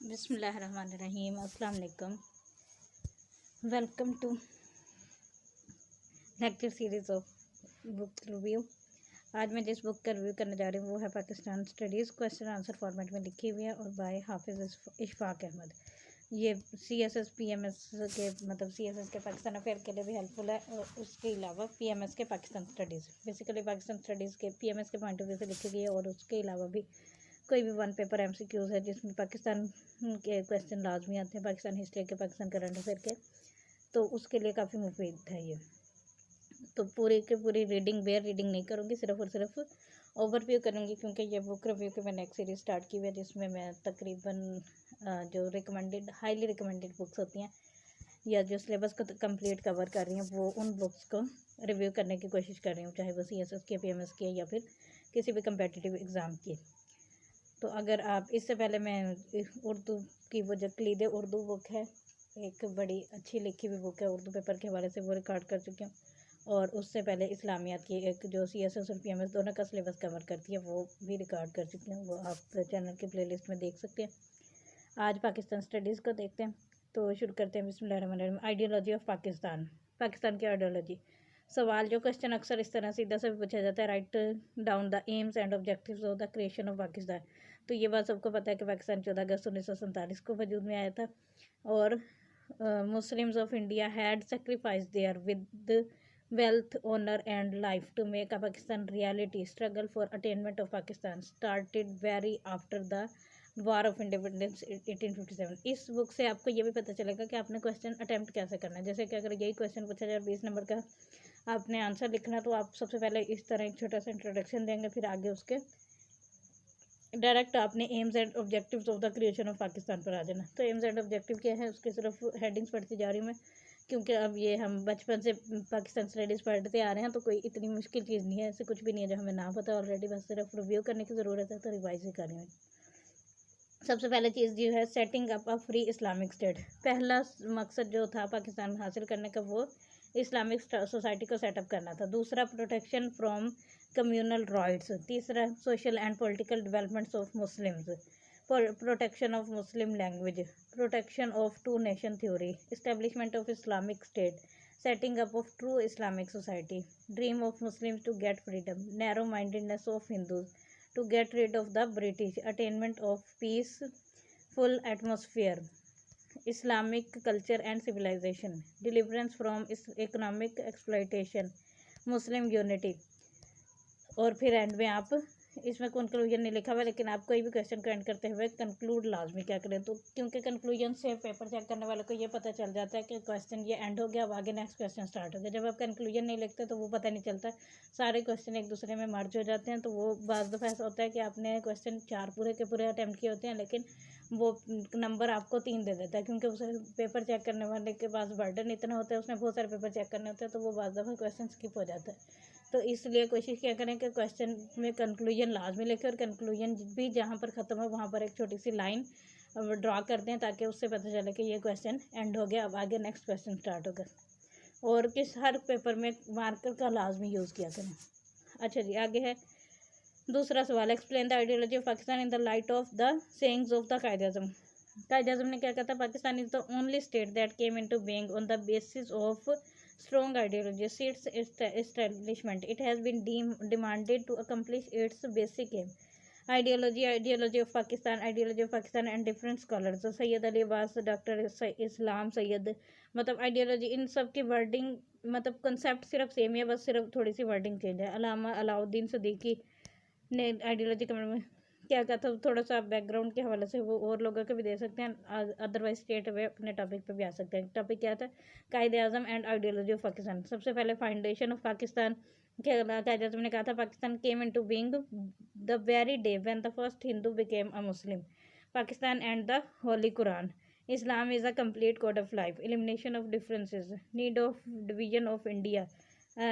बिस्मिल्लाहिर्रहमानिर्रहीम। अस्सलाम वालेकुम। Welcome to lecture series of book review. आज मैं जिस बुक का रिव्यू करने जा रही हूँ वो है Pakistan studies, question answer format में लिखी हुई है और बाय हाफिज़ इशफाक अहमद। ये CSS PMS के CSS के पाकिस्तान अफेयर के लिए भी हेल्पफुल है और उसके अलावा PMS के Pakistan studies, basically Pakistan studies के PMS के पॉइंट ऑफ व्यू से लिखी गई है और उसके अलावा भी कोई भी वन पेपर MCQs है जिसमें पाकिस्तान के क्वेश्चन लाजमी आते हैं, पाकिस्तान हिस्ट्री के, पाकिस्तान करंट अफेयर के, तो उसके लिए काफ़ी मुफीद है ये। तो पूरी की पूरी रीडिंग नहीं करूँगी, सिर्फ और सिर्फ ओवरव्यू करूँगी, क्योंकि ये बुक रिव्यू की मैंने एक सीरीज़ स्टार्ट की हुई है जिसमें मैं तकरीबन जो रिकमेंडेड हाईली रिकमेंडेड बुक्स होती हैं या जो सिलेबस को कंप्लीट कवर कर रही हैं वो उन बुक्स को रिव्यू करने की कोशिश कर रही हूँ, चाहे वो CSS की, PMS की या फिर किसी भी कम्पेटिटिव एग्ज़ाम की। तो अगर आप इससे पहले मैं उर्दू की वो जो क्लीदे उर्दू बुक है, एक बड़ी अच्छी लिखी हुई बुक है उर्दू पेपर के हवाले से, वो रिकॉर्ड कर चुकी हूँ। और उससे पहले इस्लामियात की एक जो CSS और PMS दोनों का सिलेबस कवर करती है वो भी रिकॉर्ड कर चुकी हूँ, वो आप चैनल की प्लेलिस्ट में देख सकते हैं। आज पाकिस्तान स्टडीज़ को देखते हैं, तो शुरू करते हैं। बिस्मिल्लाहिर्रहमानिर्रहीम। आइडियोलॉजी ऑफ पाकिस्तान, पाकिस्तान की आइडियोलॉजी। सवाल जो क्वेश्चन अक्सर इस तरह सीधा से पूछा जाता है, write down the AIIMS and objectives of the creation of Pakistan. तो ये बात सबको पता है कि पाकिस्तान 14 अगस्त 1947 को वजूद में आया था और Muslims of India had sacrifice their with wealth, honor and life to make a Pakistan reality. Struggle for attainment of Pakistan started very after the War of Independence 1857। इस बुक से आपको ये भी पता चलेगा कि आपने क्वेश्चन अटैम्प्ट कैसे करना है। जैसे कि अगर यही क्वेश्चन पूछा जाए 20 नंबर का, आपने आंसर लिखना, तो आप सबसे पहले इस तरह एक छोटा सा इंट्रोडक्शन देंगे, फिर आगे उसके डायरेक्ट आपने AIIMS and objectives of the creation of Pakistan पर आ जाना। तो एम्स एंड ऑब्जेक्टिव क्या है, उसके सिर्फ हेडिंग्स पढ़ती जा रही हूँ मैं, क्योंकि अब ये हम बचपन से पाकिस्तान स्टडीज़ पढ़ते आ रहे हैं, तो कोई इतनी मुश्किल चीज़ नहीं है, ऐसे कुछ भी नहीं है जो हमें ना पता ऑलरेडी, बस सिर्फ रिव्यू करने की ज़रूरत है, तो रिवाइज ही कर रही हूँ। सबसे पहले चीज़ जो है, setting up a free Islamic state. पहला मकसद जो था पाकिस्तान हासिल करने का वो इस्लामिक सोसाइटी को सेटअप करना था। दूसरा, प्रोटेक्शन फ्रॉम कम्यूनल राइट्स। तीसरा, social and political developments of Muslims, protection of Muslim language, protection of two nation theory, establishment of Islamic state, setting up of true Islamic society, dream of Muslims to get freedom, narrow mindedness of Hindus to get rid of the British, attainment of peaceful atmosphere, Islamic culture and civilization, deliverance from economic exploitation, Muslim unity। और फिर and में आप, इसमें conclusion नहीं लिखा हुआ, लेकिन आप कोई भी क्वेश्चन को एंड करते हुए कंक्लूड लाजमी क्या करें, तो क्योंकि कंक्लूजन से पेपर चेक करने वाले को ये पता चल जाता है कि क्वेश्चन ये एंड हो गया, अब आगे नेक्स्ट क्वेश्चन स्टार्ट हो गया। जब आप कंक्लूजन नहीं लिखते तो वो पता नहीं चलता, सारे क्वेश्चन एक दूसरे में मर्ज हो जाते हैं। तो वो बाज़ दफ़ा ऐसा होता है कि आपने क्वेश्चन 4 पूरे के पूरे अटैम्प्ट किए होते हैं, लेकिन वो नंबर आपको 3 दे देता है, क्योंकि उसे पेपर चेक करने वाले के पास बर्डन इतना होता है, उसने बहुत सारे पेपर चेक करने होते हैं, तो वो बाज़ दफ़ा क्वेश्चन स्किप हो जाता है। तो इसलिए कोशिश क्या करें कि क्वेश्चन में कंक्लूजन लाजमी लेकर, और कंक्लूजन भी जहाँ पर ख़त्म हो वहाँ पर एक छोटी सी लाइन ड्रा करते हैं, ताकि उससे पता चले कि ये क्वेश्चन एंड हो गया, अब आगे नेक्स्ट क्वेश्चन स्टार्ट होगा। और किस हर पेपर में मार्कर का लाजमी यूज़ किया करें। अच्छा जी, आगे है दूसरा सवाल, explain the ideology of Pakistan in the light of the sayings of the Quaid-e-Azam. Quaid-e-Azam ने क्या कहा था, Pakistan is the only state that came into being on the basis of strong ideology. Since its establishment, it has been demanded to accomplish its basic aim. Ideology of Pakistan, and different scholars, Syed Ali Abbas, doctor Islam Syed, ideology इन सब की wording concept सिर्फ same है, बस सिर्फ थोड़ी सी wording change है। अलामा अलाउद्दीन सिद्दीकी ने ideology comment में क्या कहा था, थोड़ा सा बैकग्राउंड के हवाले से वो और लोगों के भी दे सकते हैं, अदरवाइज स्टेट वे अपने टॉपिक पे भी आ सकते हैं। टॉपिक क्या था, Quaid-e-Azam and ideology of Pakistan. सबसे पहले फाउंडेशन ऑफ पाकिस्तान, कायद-ए-आज़म ने कहा था, Pakistan came into being the very day when the first Hindu became a Muslim, Pakistan and the holy Quran, Islam is a complete code of life, elimination of differences, need of division of India,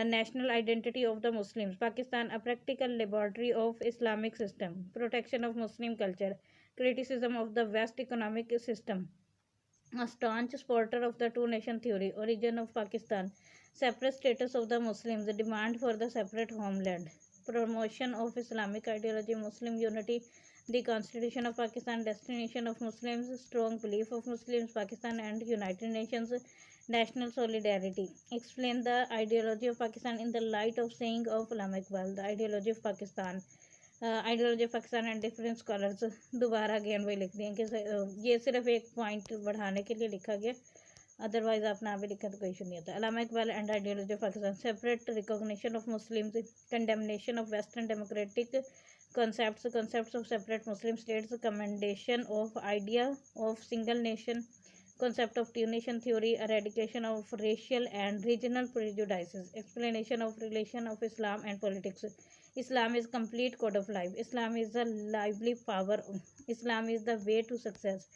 national identity of the Muslims, Pakistan a practical laboratory of Islamic system, protection of Muslim culture, criticism of the West economic system, a staunch supporter of the two nation theory, origin of Pakistan, separate status of the Muslims, demand for the separate homeland, promotion of Islamic ideology, Muslim unity, the Constitution of Pakistan, destination of Muslims, strong belief of Muslims, Pakistan and United Nations, national solidarity. Explain the ideology of Pakistan in the light of saying of Allama Iqbal. The ideology of Pakistan, ideology of Pakistan and different scholars दोबारा again वही लिख दिए कि ये सिर्फ एक point बढ़ाने के लिए लिखा गया, अदरवाइज आप ना भी लिखा तो कोई इशू नहीं होता. Allama Iqbal and ideology of Pakistan, separate recognition of Muslims, condemnation of western democratic concepts of separate Muslim states, commendation of idea of single nation, concept of two nation theory, eradication of racial and regional prejudices, explanation of relation of Islam and politics. Islam is complete code of life. Islam is a lively power. Islam is the way to success.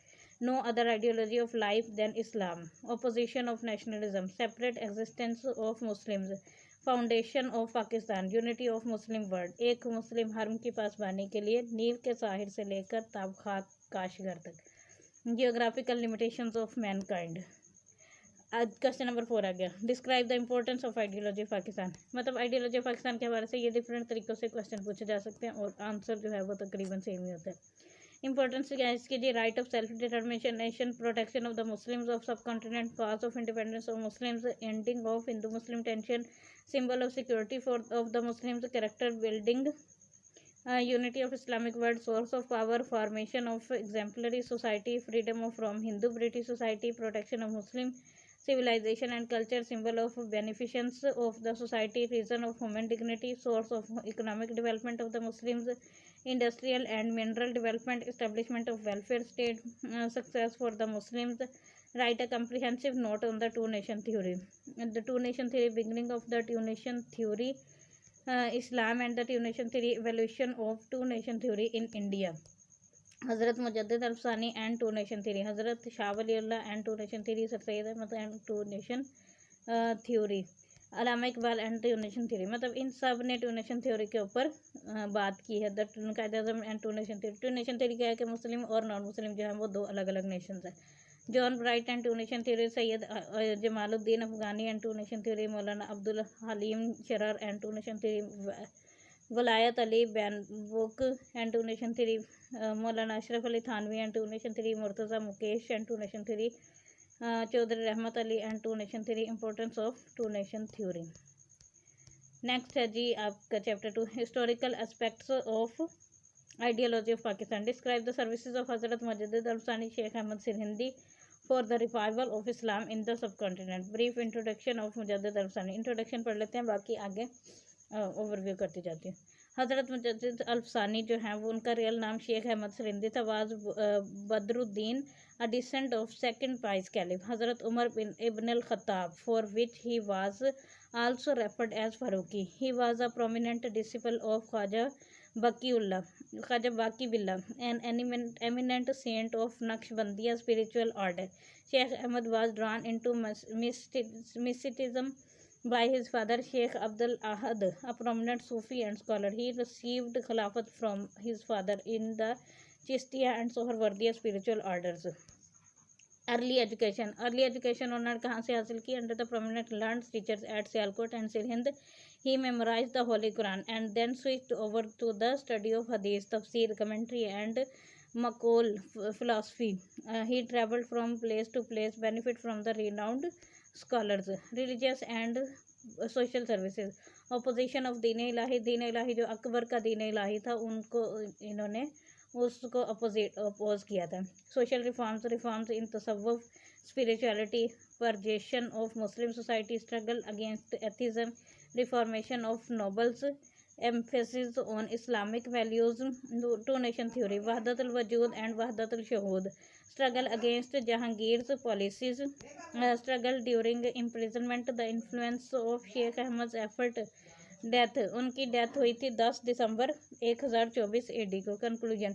No other ideology of life than Islam. Opposition of nationalism, separate existence of Muslims, foundation of Pakistan, unity of Muslim world, एक मुस्लिम हर्म की पासबानी के लिए नील के साहिर से लेकर ताबखात Kashgar तक, geographical limitations of Mankind. आज question number 4 आ गया. Describe the importance of ideology of Pakistan. मतलब आइडियोलॉजी ऑफ पाकिस्तान के हवाले से ये डिफरेंट तरीक़ों से क्वेश्चन पूछे जा सकते हैं और आंसर जो है वो तकरीबन सेम ही होता है. इंपॉर्टेंस क्या है इसकी जी? Right of self determination, protection of the Muslims of subcontinent, cause of independence of Muslims, ending of Hindu Muslim tension, symbol of security of the Muslims, character building, unity of Islamic world, source of power, formation of exemplary society, freedom from Hindu British society, protection of Muslim civilization and culture, symbol of beneficence of the society, reason of human dignity, source of economic development of the Muslims, industrial and mineral development, establishment of welfare state, success for the Muslims. Write a comprehensive note on the two-nation theory. The two-nation theory, beginning of the two-nation theory, Islam and the two-nation theory, evolution of two-nation theory in India. हज़रत Mujaddid Alfsani and two-nation theory, Hazrat Shah Waliullah and two-nation theory, Sir Syed Ahmad and two-nation theory, Allama Iqbal and two-nation theory. मतलब इन सब ने two-nation theory के ऊपर बात की है. The Quaid-e-Azam and two-nation theory. two-nation theory क्या है कि मुस्लिम और नॉन मुस्लिम जो है वो दो अलग अलग नेशंस हैं. John Bright and two-nation theory, Syed Jamaluddin Afghani and two-nation theory, Maulana Abdul Halim Sharar and two-nation theory, Wilayat Ali बैनबुक and two-nation theory, Maulana Ashraf Ali Thanvi and two-nation theory, Murtaza Mukesh and two-nation theory, Chaudhry रहमत Ali and two-nation theory. Importance of two-nation theory. Next है जी आपका chapter 2, historical aspects of ideology of Pakistan. Describe the services of Hazrat Mujaddid Alf Sani Sheikh Ahmad Sirhindi for the revival of Islam in the subcontinent. Brief introduction of Mujaddid Alf Sani. Introduction पढ़ लेते हैं, बाकी आगे overview करती जाती हूँ. हज़रत मुजद्दिद अल्फसानी जो हैं वो उनका रियल नाम शेख अहमद सिरहिंदी था. Was Badruddin, a descent of second pious caliph Hazrat Umar bin ibn al Khattab, for which he was also referred as Faruqi. He was a prominent disciple of Khwaja Baqi Billah, an eminent saint of Naqshbandiya spiritual order. Sheikh Ahmad was drawn into mysticism by his father Sheikh Abdul Ahad, a prominent Sufi and scholar. He received Khilafat from his father in the Chishtiya and Sohrawardiya spiritual orders. Early education उन्होंने कहाँ से हासिल की? Under the prominent learned teachers at Sialkot and Sirhind. He memorise the holy Quran and then switched over to the study of hadith, tafsir, commentary and मकोल philosophy. He travelled from place to place, benefit from the renowned scholars. Religious and social services, opposition of Din Ilahi जो अकबर का दीन इलाही था उनको इन्होंने उसको oppose किया था. Social reforms in तसव्वुफ, spirituality, purgation of Muslim society, struggle against atheism, reformation of nobles, emphasis on Islamic values, two-nation theory, वहदतुल वजूद एंड वहदतुल शहूद, struggle against Jahangir's policies, struggle during imprisonment, the influence of Sheikh Ahmad effort. Death, उनकी death हुई थी 10 दिसंबर 1024 AD को. Conclusion,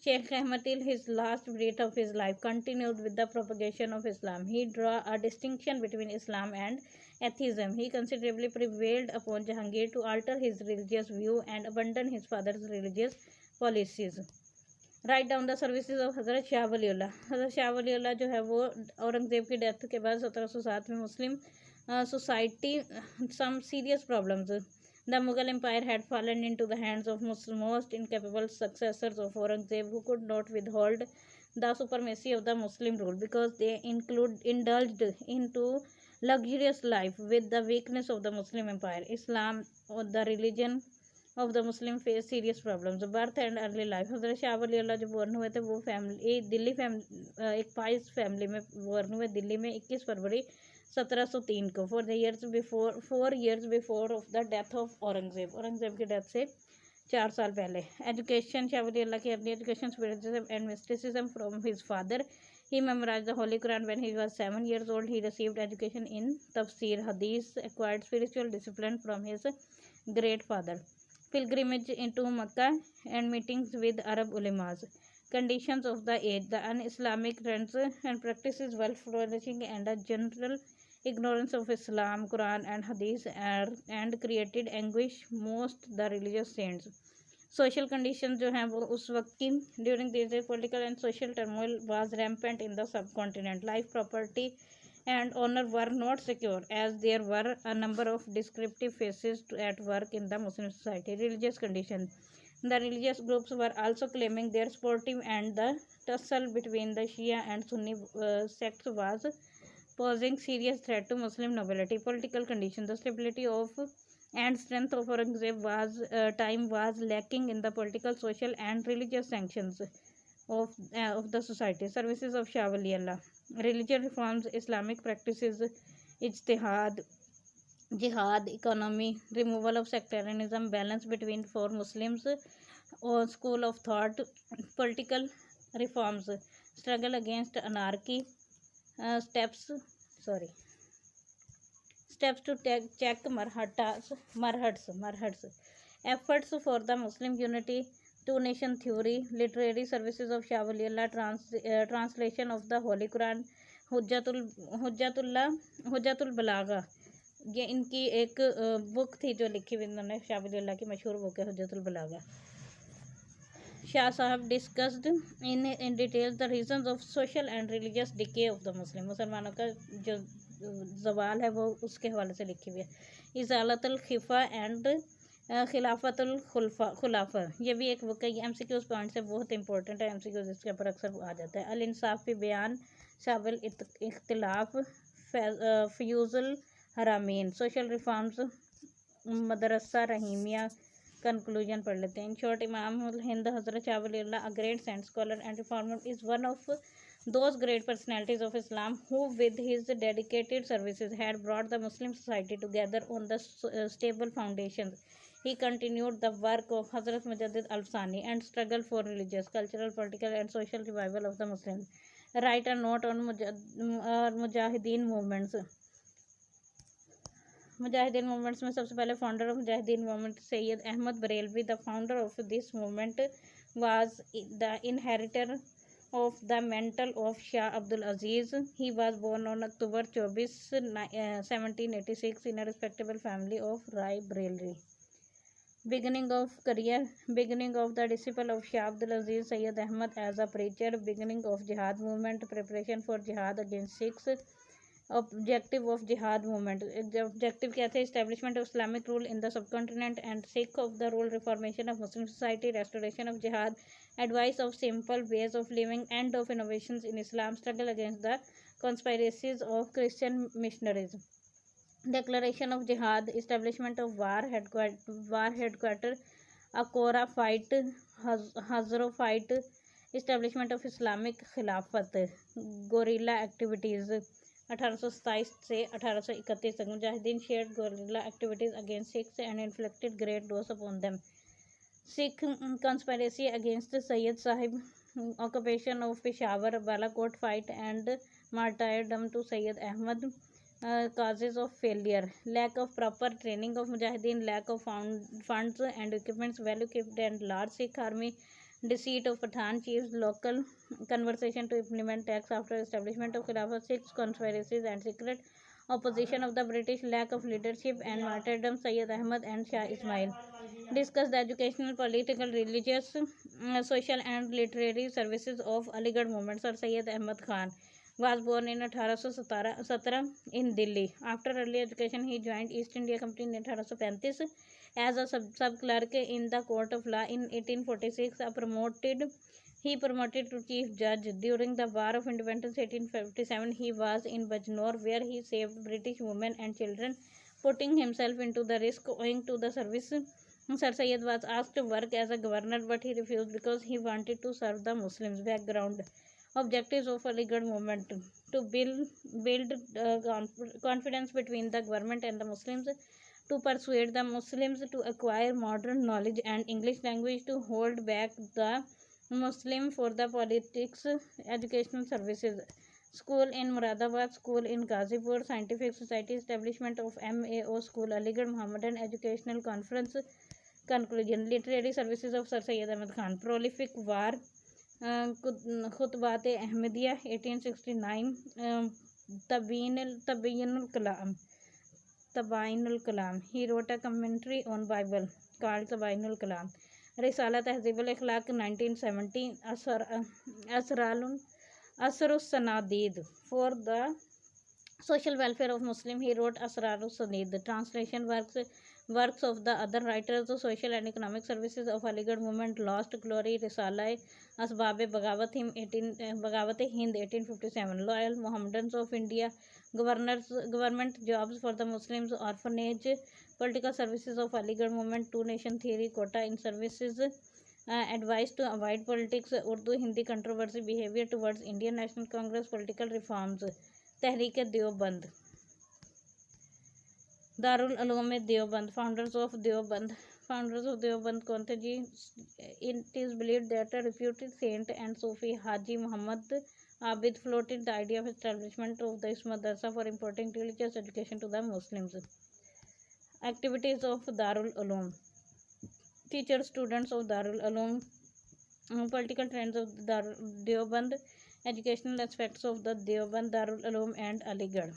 Sheikh Ahmad till his last breath of his life continued with the propagation of Islam. He drew a distinction between Islam and atheism. He considerably prevailed upon Jahangir to alter his religious view and abandon his father's religious policies. Write down the services of हज़रत शाह वलीउल्लाह. हज़रत शाह वलीउल्लाह जो है वो औरंगज़ेब की death के बाद 1707 में Muslim society some serious problems The Mughal Empire had fallen into the hands of most incapable successors of Aurangzeb, who could not withhold the supremacy of the Muslim rule because they indulged into luxurious life. With the weakness of the Muslim Empire, Islam, or the religion of the Muslim, faced serious problems. Birth and early life. हज़रत शाह वली अल्लाह जो born हुए थे वो family Delhi एक price family में born हुए दिल्ली में 21 फरवरी 1703 को four years before of the death of Aurangzeb की डेथ से 4 साल पहले. एजुकेशन, शाह वली अल्लाह की early education spiritualism and mysticism from his father. He memorized the Holy Quran when he was 7 years old. He received education in Tafsir, Hadith, acquired spiritual discipline from his great father. Pilgrimage into Makkah and meetings with Arab ulemas. Conditions of the age, the un-Islamic trends and practices while flourishing, and a general ignorance of Islam, Quran and Hadith and created anguish most the religious saints. Social condition जो हैं वो उस वक्त की during this political and social turmoil was rampant in the subcontinent. Life, property and honour were not secure as there were a number of descriptive forces at work in the Muslim society. Religious condition, the religious groups were also claiming their supportive and द tussle between the Shia and Sunni sects was posing serious threat to Muslim nobility. Political condition, the stability of and strength of Aurangzeb time was lacking in the political, social and religious sanctions of the society. Services of Shah Wali Allah, religious reforms, Islamic practices, ijtihad, jihad, economy, removal of sectarianism, balance between four Muslims or school of thought, political reforms, struggle against anarchy, steps to check marhats, efforts for the Muslim unity, two nation theory, literary services of Shah Wali Allah, translation of the Holy Quran, हुज्जतुल बलागा. ये इनकी एक book थी जो लिखी हुई इन्होंने, शाह वली अल्लाह की मशहूर बुक है हुज्जतुल बलागा. शाह साहब discussed in detail the reasons of social and religious decay of the Muslim. मुसलमानों का जो जवाल है वो उसके हवाले से लिखी हुई है. इजालतुल खिफा एंड खिलाफतुल खुलाफा, ये भी एक बुक है. ये MCQs पॉइंट से बहुत इंपॉर्टेंट है. MCQs इसके ऊपर अक्सर आ जाता है. अल इंसाफ भी बयान, शाबिल इख्तिलाफ, फ्यूजुल हरामीन, सोशल रिफॉर्म्स, मदरसा रहीमिया. कंक्लूजन पढ़ लेते हैं. इन शॉर्ट, इमाम हिंद हज़रत शाह वली अल्लाह, a great saint, scholar and reformer, is one of those great personalities of Islam who with his dedicated services had brought the Muslim society together on the stable foundations. He continued the work of Hazrat Mujaddid Al-Sani and struggled for religious, cultural, political and social revival of the Muslims. Write a note on Mujahideen movements. Mujahideen movements में सबसे पहले founder of Mujahideen movement Syed Ahmad Barelvi. The founder of this movement was the inheritor of the mantle of Shah Abdul Aziz. He was born on October 24, 1786 in a respectable family of Rai Barelvi. Beginning of career, beginning of the disciple of Shah Abdul Aziz Sayyid Ahmad as a preacher, beginning of jihad movement, preparation for jihad against Sikhs. Objective of jihad movement, objective क्या थे? Establishment of Islamic rule in the subcontinent and sake of the rule, reformation of Muslim society, restoration of jihad, advice of simple ways of living, end of innovations in Islam, struggle against the conspiracies of Christian missionaries. Declaration of jihad, establishment of war headquarter, Akora fight, Hazro fight, establishment of Islamic Khilafat, guerrilla activities 1827 से 1831 तक. Mujahideen shared guerrilla activities against Sikhs and inflicted great loss upon them. Sikh conspiracy against Sayyid Sahib, occupation of Peshawar, Balakot fight and martyrdom to Sayyid Ahmad. Causes of failure, lack of proper training of Mujahideen, lack of funds and equipments, well equipped and large Sikh army, deceit of Pathan chiefs, local conversation to implement tax after establishment of Khilafat, Sikh conspiracies and secret opposition of the British, lack of leadership and martyrdom Sayyid Ahmad and Shah Ismail. Discuss the educational, political, religious, social and literary services of Aligarh movement. Sir Sayyid Ahmad Khan. Was born in 1817 in Delhi. After early education, he joined East India Company in 1835 as a sub-clerk in the Court of Law. In 1846, he promoted to chief judge. During the War of Independence 1857, he was in Bijnor, where he saved British women and children, putting himself into the risk owing to the service. Sir Syed was asked to work as a governor, but he refused because he wanted to serve the Muslims. Background objectives of Aligarh movement: to build confidence between the government and the Muslims, to persuade the Muslims to acquire modern knowledge and English language, to hold back the Muslim for the politics, educational services. School in Muradabad, school in Ghazipur, Scientific Society, establishment of MAO school, Aligarh Mohammedan Educational Conference. Conclusion: literary services of Sir Syed Ahmad Khan. Prolific war, Khutbat Ahmadiyya 1869, Tabayinul Kalam. He wrote a commentary on Bible called Tabayinul Kalam. Risala Tehzibul Akhlaq 1970, Asrus Sanadid. For the social welfare of Muslim, he wrote Asrarus Sanid. The translation works of the other writers. The social and economic services of Aligarh movement. Lost Glory, Risala Asbab Bagawat Hind 1857. Loyal Mohammedans of India. Government jobs for the Muslims. Orphanage. Political services of Aligarh movement. Two nation theory. Quota in services. Advice to avoid politics. Urdu Hindi controversy. Behavior towards Indian National Congress. Political reforms. Tehreek Deoband. Darul Uloom Deoband. Founders of Deoband कौन थे जी? It is believed that a reputed saint and Sufi Haji Muhammad Abid floated the idea of establishment of this madrasa for imparting religious education to the Muslims. Activities of Darul Uloom. Teachers, students of Darul Uloom. Political trends of Deoband. Educational aspects of the Deoband, Darul Uloom and Aligarh.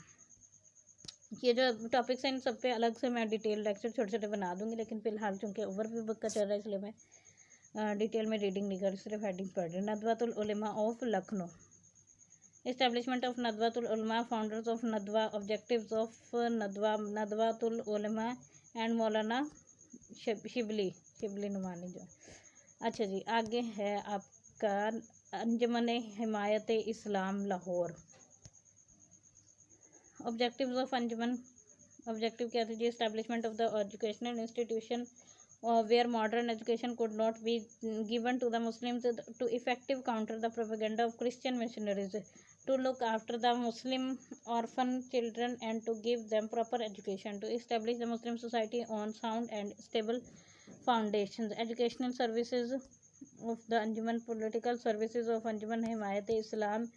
ये जो topics हैं इन सब पे अलग से मैं detail lecture छोटे छोटे बना दूंगी, लेकिन फिलहाल चूँकि ओवरव्यू बुक का चल रहा है इसलिए मैं डिटेल में रीडिंग नहीं कर रही, सिर्फ हेडिंग पढ़ रही. Nadwatul Ulema of Lucknow. Establishment of Nadwatul Ulema. Founders of Nadwa. Objectives of Nadwatul Ulema and Maulana Shibli Nomani जो. अच्छा जी, आगे है आपका Anjuman Himayat Islam Lahore. Objectives of Anjuman. Objective क्या थे जी? Establishment of the educational institution where modern education could not be given to the Muslims, to effective counter the propaganda of Christian missionaries, to look after the Muslim orphan children and to give them proper education, to establish the Muslim society on sound and stable foundations. Educational services of the Anjuman. Political services of Anjuman Himayat Islam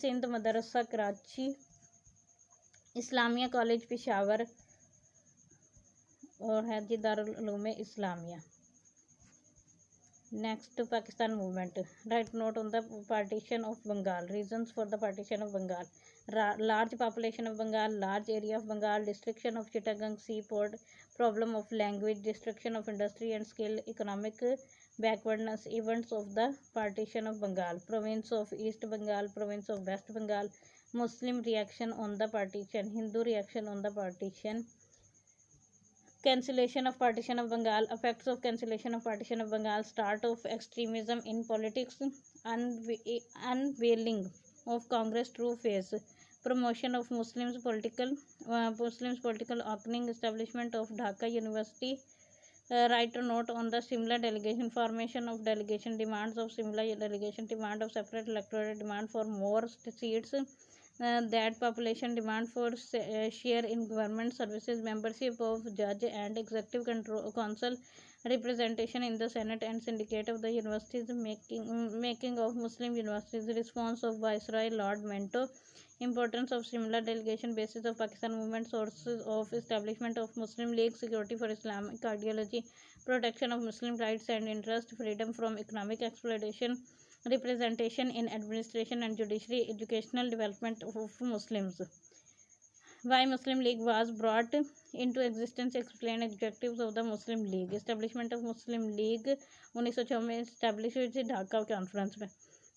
Sindh Madrasa Karachi, Islamia college Peshawar और है जी Darul Uloom Islamia. Next Pakistan movement. Write note on the partition of Bengal. Reasons for the partition of Bengal. Large population of Bengal, large area of Bengal, destruction of Chittagong sea port, problem of language, destruction of industry and skill, economic backwardness. Events of the partition of Bengal. Province of East Bengal, province of West Bengal. Muslim reaction on the partition, Hindu reaction on the partition. Cancellation of partition of Bengal. Effects of cancellation of partition of Bengal. Start of extremism in politics. Unveiling of Congress true face. Promotion of Muslims political opening. Establishment of Dhaka University. Write a note on the Simla delegation. Formation of delegation. Demands of Simla delegation. Demand of separate electorate. Demand for more seats. That population. Demand for share in government services. Membership of judge and executive council. Representation in the Senate and syndicate of the universities. Making of Muslim universities. Response of Viceroy Lord Mento. Importance of Simla delegation. Basis of Pakistan movement. Sources of establishment of Muslim League. Security for Islamic ideology. Protection of Muslim rights and interest. Freedom from economic exploitation. Representation in administration and judiciary. Educational development of Muslims. Why Muslim League was brought into existence. Explain objectives of the Muslim League. Establishment of Muslim League 1906 में established हुई थी Dhaka conference में.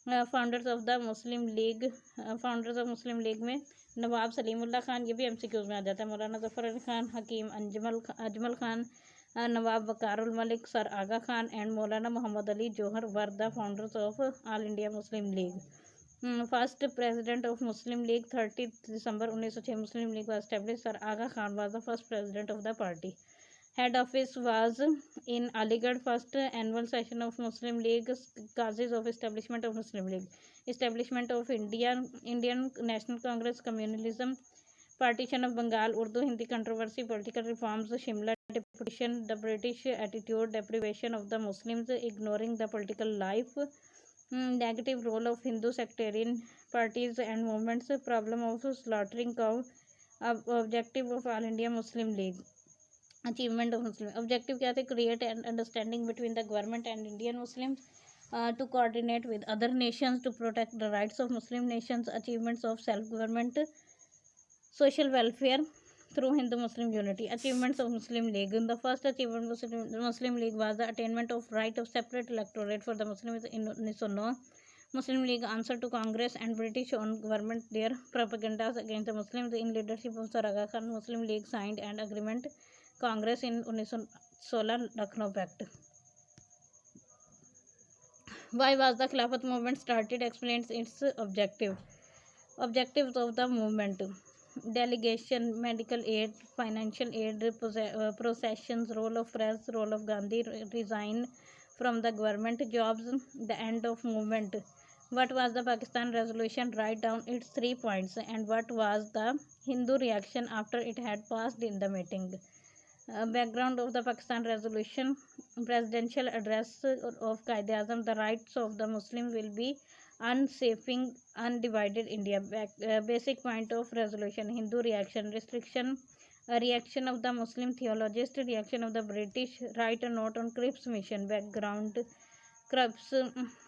Founders of Muslim league में नवाब सलीमुल्लाह खान, ये भी MCQs में आ जाता है, Maulana Zafar Ali Khan, Hakim Ajmal Khan, Nawab Viqarul Malik, sir Aga Khan and Maulana Mohammad Ali Jauhar were the founders of all India Muslim League. First president of Muslim League 30 December 1906 Muslim League was established. Sir Aga Khan was the first president of the party. Head office was in Aligarh. First annual session of Muslim League. Causes of establishment of Muslim League. Establishment of Indian National Congress. Communalism. Partition of Bengal. Urdu Hindi controversy. Political reforms. Shimla deputation. The British attitude. Deprivation of the Muslims. Ignoring the political life. Negative role of Hindu sectarian parties and movements. Problem of slaughtering cow. Objective of All India Muslim League. Achievement of Muslim. Objective क्या थे? Create an understanding between the government and Indian Muslims, to coordinate with other nations to protect the rights of Muslim nations. Achievements of self-government, social welfare through Hindu-Muslim unity. Achievements of Muslim League. The first achievement of Muslim League was the attainment of right of separate electorate for the Muslims in 1909. Muslim League answer to Congress and British on government their propagandas against the Muslims. In leadership of Sir Aga Khan, Muslim League signed an agreement Congress in 1916 Lucknow Pact. Why was the Khilafat movement started? Explains its objective. Objectives of the movement: delegation, medical aid, financial aid, processions, role of press, role of Gandhi, resign from the government, jobs, the end of movement. What was the Pakistan resolution? Write down its 3 points. And what was the Hindu reaction after it had passed in the meeting? Background of the Pakistan resolution. Presidential address of Qaid-e-Azam. The rights of the Muslims will be unsafing undivided India. Basic point of resolution. Hindu reaction. Restriction. Reaction of the Muslim theologist. Reaction of the British. Write a note on Cripps mission. Background. Cripps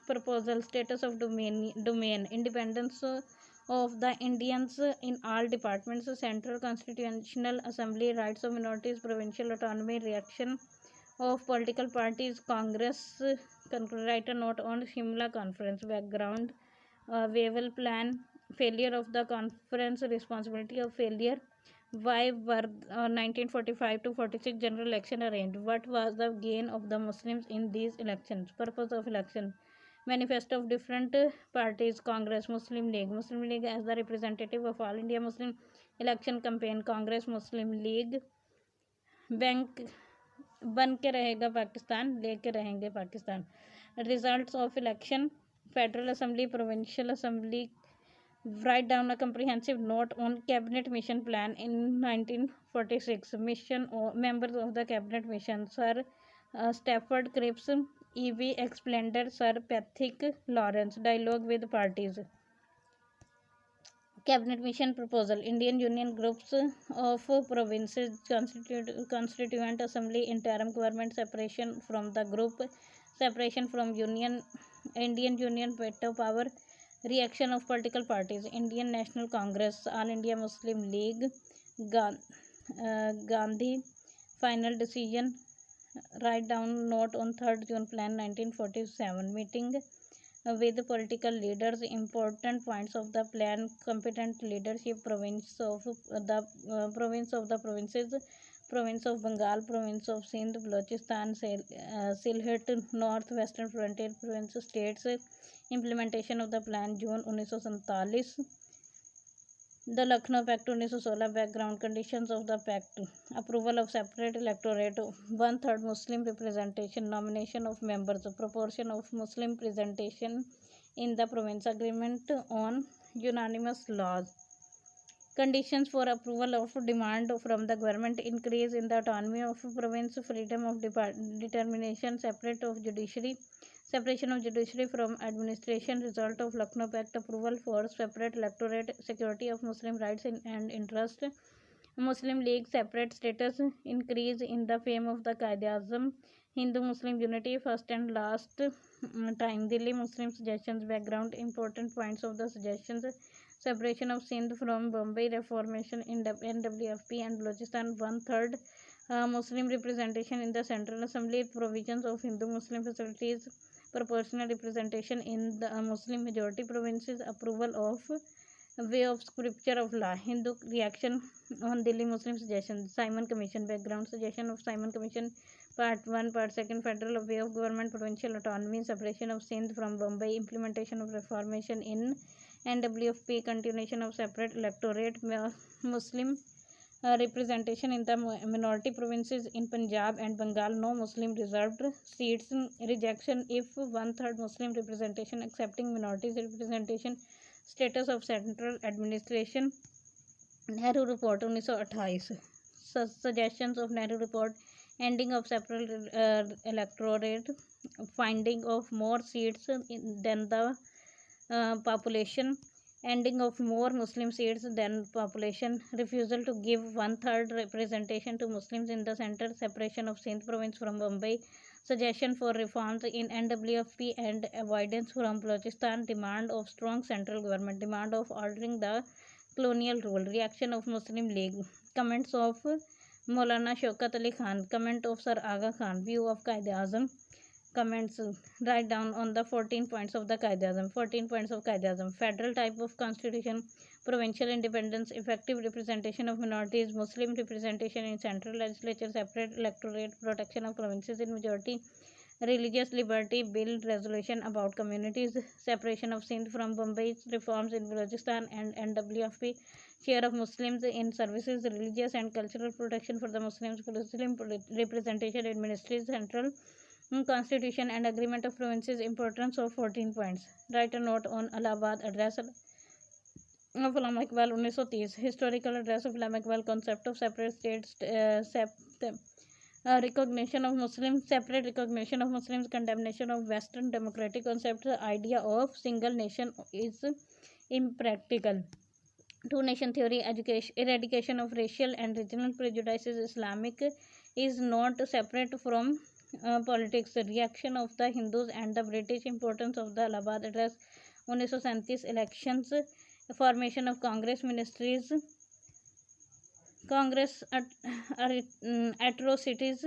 proposal. Status of domain. Independence of the Indians in all departments. Central Constitutional Assembly. Rights of minorities. Provincial autonomy. Reaction of political parties. Congress. Write a note on Shimla Conference. Background. Wavell Plan. Failure of the conference. Responsibility of failure. Why were 1945 to 46 general election arranged? What was the gain of the Muslims in these elections? Purpose of election. Manifesto of different parties. Congress. Muslim League. Muslim League as the representative of all India Muslim. Election campaign. Congress. Muslim League. Bank बन के रहेगा पाकिस्तान, लेके रहेंगे Pakistan. Results of election. Federal Assembly, Provincial Assembly. Write down a comprehensive note on cabinet mission plan in 1946. Mission members of the cabinet mission. Sir Stafford Cripps, E.V. Explander, Sir Patrick Lawrence. Dialogue with parties. Cabinet mission proposal. Indian Union groups of provinces. Constituent Assembly. Interim government. Separation from the group. Separation from Union. Indian Union veto power. Reaction of political parties. Indian National Congress. All India Muslim League. Gandhi. Final decision. Write down note on 3rd June plan 1947. Meeting with political leaders. Important points of the plan. Competent leadership. Province of the provinces. Province of Bengal. Province of Sindh. Balochistan. Sylhet. North Western Frontier Province. States. Implementation of the plan June 1947. The Lucknow Pact 1916. Background conditions of the pact. Approval of separate electorate. 1/3 Muslim representation. Nomination of members. Proportion of Muslim representation in the province. Agreement on unanimous laws. Conditions for approval of demand from the government. Increase in the autonomy of province. Freedom of determination. Separation of judiciary from administration. Result of Lucknow Pact. Approval for separate electorate. Security of Muslim rights and interest. Muslim League separate status. Increase in the fame of the Qaid-e-Azam. Hindu-Muslim unity. First and last time. Delhi Muslim suggestions. Background. Important points of the suggestions. Separation of Sindh from Bombay. Reformation in NWFP and Balochistan. 1/3 Muslim representation in the Central Assembly. Provisions of Hindu-Muslim facilities. proportional representation in the Muslim majority provinces, approval of way of scripture of law, Hindu reaction on Delhi Muslim suggestion, Simon Commission background, suggestion of Simon Commission, Part 1, Part 2, Federal way of government, provincial autonomy, separation of Sindh from Bombay, implementation of reformation in NWFP, continuation of separate electorate, Muslim representation in the minority provinces in Punjab and Bengal, no Muslim reserved seats, rejection if one-third Muslim representation, accepting minorities representation, status of central administration, Nehru report 1928, suggestions of Nehru report, ending of separate electorate, finding of more seats than the population, ending of more Muslim seats than population, refusal to give one-third representation to Muslims in the centre, separation of Sindh province from Bombay, suggestion for reforms in NWFP and avoidance from Balochistan, demand of strong central government, demand of ordering the colonial rule, reaction of Muslim League, comments of Maulana Shaukat Ali Khan, comment of Sir Aga Khan, view of Qaid-e-Azam, comments, write down on the 14 points of the Qaid-e-Azam. 14 points of Qaid-e-Azam: federal type of constitution, provincial independence, effective representation of minorities, Muslim representation in central legislature, separate electorate, protection of provinces in majority, religious liberty bill, resolution about communities, separation of Sindh from Bombay, reforms in Balochistan and NWFP, share of Muslims in services, religious and cultural protection for the Muslims, Muslim representation in ministries, central constitution and agreement of provinces, importance of 14 points. Write a note on Allahabad address of Allama Iqbal 1930, historical address of Allama Iqbal, concept of separate states, recognition of Muslims, separate recognition of Muslims, condemnation of Western democratic concept, the idea of single nation is impractical. Two-nation theory, education, eradication of racial and regional prejudices, Islamic is not separate from politics, reaction of the Hindus and the British, importance of the Allahabad address 1937, elections, formation of Congress ministries, Congress atrocities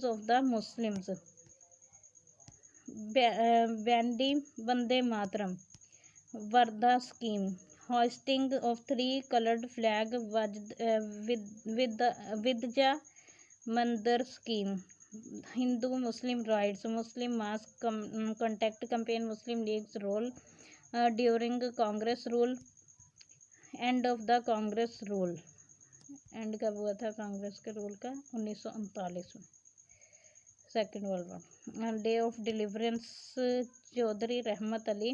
of the Muslims, Bande Matram, Varda scheme, hoisting of three colored flag, Vidja Mandir scheme, Hindu Muslim rights, Muslim mass contact campaign, Muslim League's role during Congress rule, end of the Congress rule, and कब हुआ था कांग्रेस के rule का 1939 में, second world war, day of deliverance Chaudhry रहमत Ali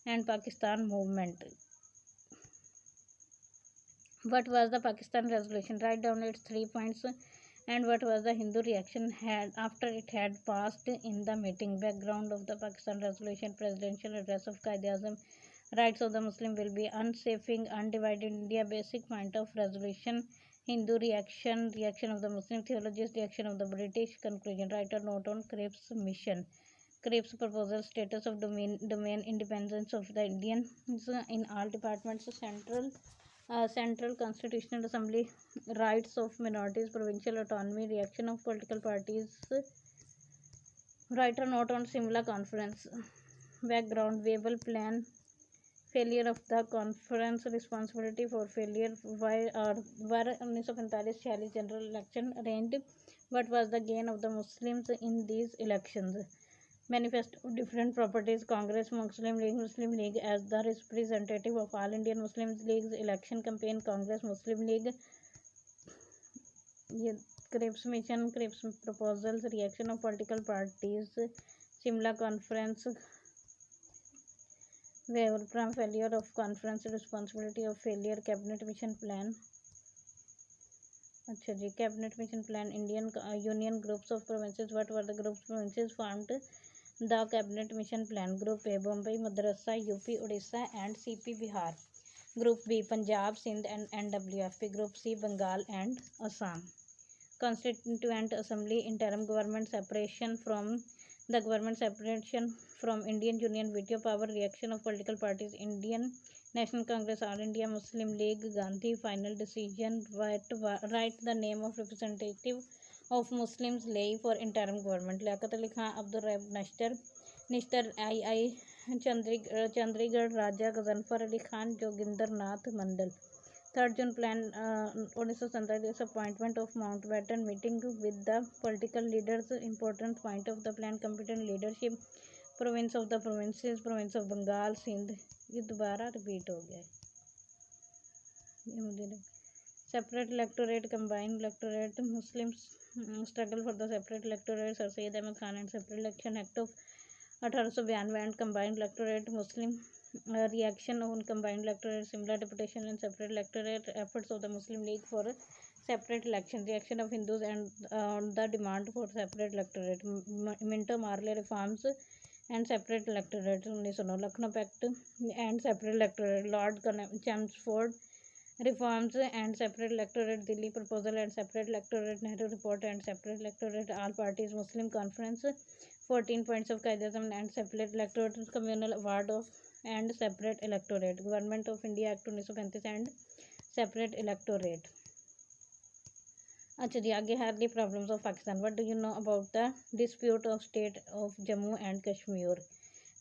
and Pakistan movement, what was the Pakistan resolution, write down its 3 points, and what was the Hindu reaction had after it had passed in the meeting, background of the Pakistan resolution, presidential address of Qaid-e-Azam, rights of the Muslim will be unsafing undivided India, basic point of resolution, Hindu reaction, reaction of the Muslim theologians, reaction of the British, conclusion, write a note on Cripps mission, Cripps proposal, status of domain independence of the Indians in all departments, Central Constitutional Assembly, rights of minorities, provincial autonomy, reaction of political parties, write a note on Simla conference, background, Wavell plan, failure of the conference, responsibility for failure, why or were 1945-46 general election arranged, what was the gain of the Muslims in these elections, manifesto of different properties, Congress, Muslim League as the representative of all Indian Muslim Leagues, election campaign, Congress, Muslim League, Cripps mission, Cripps proposals, reaction of political parties, Simla conference, waiver from failure of conference, responsibility of failure, cabinet mission plan, अच्छा जी, cabinet mission plan, Indian union groups of provinces, what were the groups provinces formed, the cabinet mission plan, group A, Bombay, Madrasa, UP, Odisha and CP, Bihar, group B, Punjab, Sindh and NWFP, group C, Bengal and Assam, constituent assembly, interim government, separation from the government, separation from Indian Union, veto power, reaction of political parties, Indian National Congress, All India Muslim League, Gandhi, final decision, write the name of representative of Muslims lay for interim government. Liaquat Ali Khan, Abdul Rahab Nishtar II, Chandigarh Raja Gazanfar Ali Khan, Joginder Nath Mandal. 3rd June plan 1947 appointment of Mountbatten meeting with the political leaders. Important point of the plan: competent leadership, province of the provinces, province of Bengal, Sindh. ये दोबारा repeat हो गया है. Separate electorate, combined electorate, Muslims struggle for the separate electorate, Sir Syed Ahmad Khan and Separate Election Act of 1892 and combined electorate, Muslim reaction on combined electorate, similar deputation and separate electorate, efforts of the Muslim League for separate election, reaction of Hindus and the demand for separate electorate, Minto Marley reforms and separate electorate, 1909 Lucknow Pact and separate electorate, Lord Chelmsford reforms and separate electorate, Delhi proposal and separate electorate, Nehru report and separate electorate, all parties Muslim conference, 14 points of Qaid-e-Azam and separate electorate, communal award of and separate electorate, Government of India Act 1935 and separate electorate. अच्छा जी, आगे है the problems of Pakistan. What do you know about the dispute of state of Jammu and Kashmir?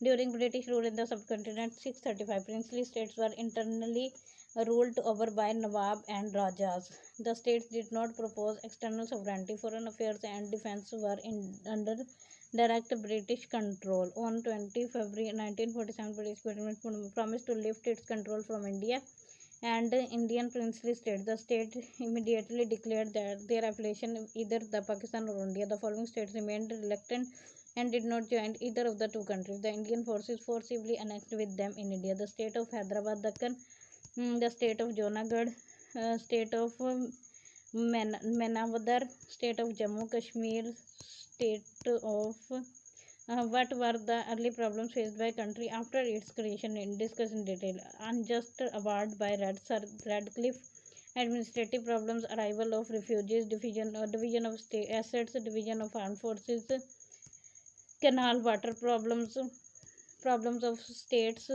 During British rule in the subcontinent, 635 princely states were internally ruled over by Nawab and Rajas. The states did not propose external sovereignty. Foreign affairs and defense were under direct British control. On 20 February 1947, British government promised to lift its control from India and Indian princely states. The state immediately declared that their affiliation either the Pakistan or India. The following states remained reluctant and did not join either of the two countries. The Indian forces forcibly annexed with them in India: the state of Hyderabad, Deccan, the state of Junagadh, state of Manavadar, state of Jammu Kashmir, state of what were the early problems faced by country after its creation? Discuss in detail. Unjust award by Radcliffe, administrative problems, arrival of refugees, division of state assets, division of armed forces, canal water problems, problems of states,